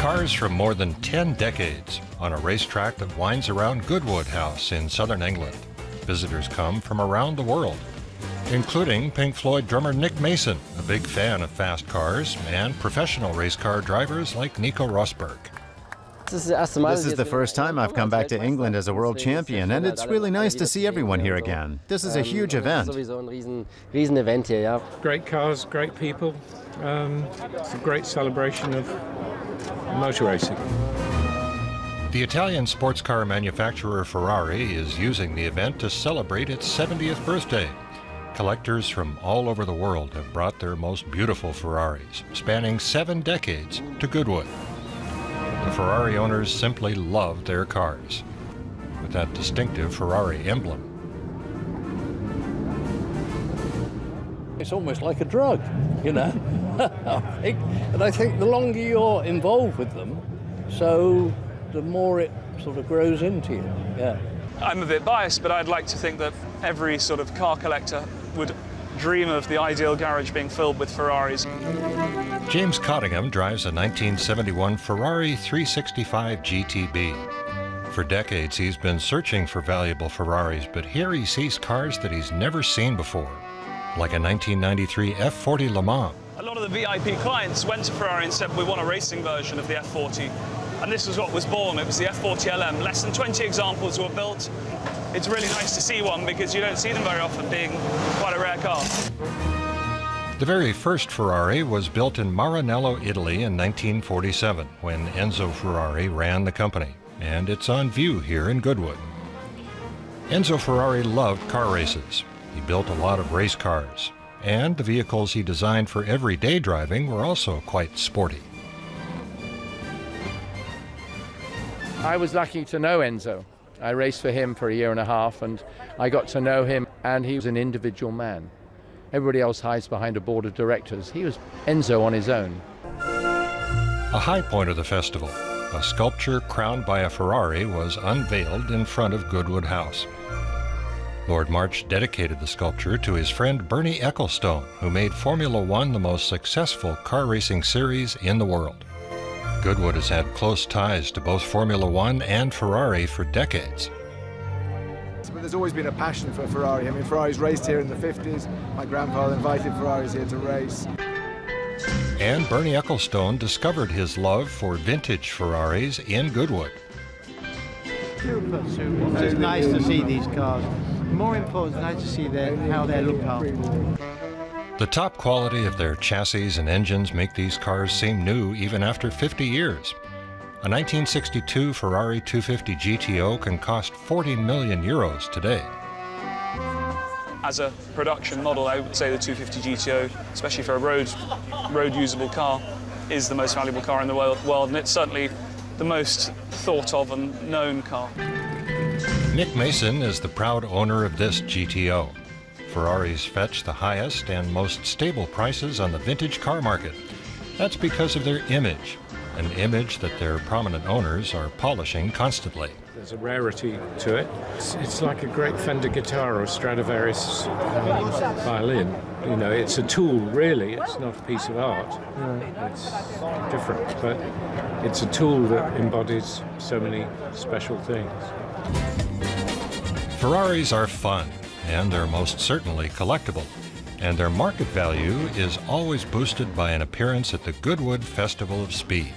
Cars from more than 10 decades on a racetrack that winds around Goodwood House in southern England. Visitors come from around the world, including Pink Floyd drummer Nick Mason, a big fan of fast cars, and professional race car drivers like Nico Rosberg. This is the first time I've come back to England as a world champion, and it's really nice to see everyone here again. This is a huge event. Great cars, great people. It's a great celebration of motor racing. The Italian sports car manufacturer Ferrari is using the event to celebrate its 70th birthday. Collectors from all over the world have brought their most beautiful Ferraris, spanning 7 decades, to Goodwood. The Ferrari owners simply love their cars, with that distinctive Ferrari emblem. It's almost like a drug, you know. And I think the longer you're involved with them, so the more it sort of grows into you, yeah. I'm a bit biased, but I'd like to think that every sort of car collector would dream of the ideal garage being filled with Ferraris. James Cottingham drives a 1971 Ferrari 365 GTB. For decades, he's been searching for valuable Ferraris, but here he sees cars that he's never seen before, like a 1993 F40 Le Mans. A lot of the VIP clients went to Ferrari and said, we want a racing version of the F40. And this was what was born. It was the F40 LM. Less than 20 examples were built. It's really nice to see one because you don't see them very often, being quite a rare car. The very first Ferrari was built in Maranello, Italy in 1947, when Enzo Ferrari ran the company, and it's on view here in Goodwood. Enzo Ferrari loved car races. He built a lot of race cars, and the vehicles he designed for everyday driving were also quite sporty. I was lucky to know Enzo. I raced for him for a year and a half, and I got to know him, and he was an individual man. Everybody else hides behind a board of directors. He was Enzo on his own. A high point of the festival, a sculpture crowned by a Ferrari, was unveiled in front of Goodwood House. Lord March dedicated the sculpture to his friend Bernie Ecclestone, who made Formula One the most successful car racing series in the world. Goodwood has had close ties to both Formula One and Ferrari for decades. There's always been a passion for Ferrari. I mean, Ferraris raced here in the 50s. My grandfather invited Ferraris here to race. And Bernie Ecclestone discovered his love for vintage Ferraris in Goodwood. Super, super. It's nice to see these cars. More important, it's nice to see how they're looked after. The top quality of their chassis and engines make these cars seem new even after 50 years. A 1962 Ferrari 250 GTO can cost 40 million euros today. As a production model, I would say the 250 GTO, especially for a road usable car, is the most valuable car in the world, and it's certainly the most thought of and known car. Nick Mason is the proud owner of this GTO. Ferraris fetch the highest and most stable prices on the vintage car market. That's because of their image, an image that their prominent owners are polishing constantly. There's a rarity to it. It's like a great Fender guitar or Stradivarius violin. You know, it's a tool, really. It's not a piece of art. It's different, but it's a tool that embodies so many special things. Ferraris are fun, and they're most certainly collectible, and their market value is always boosted by an appearance at the Goodwood Festival of Speed.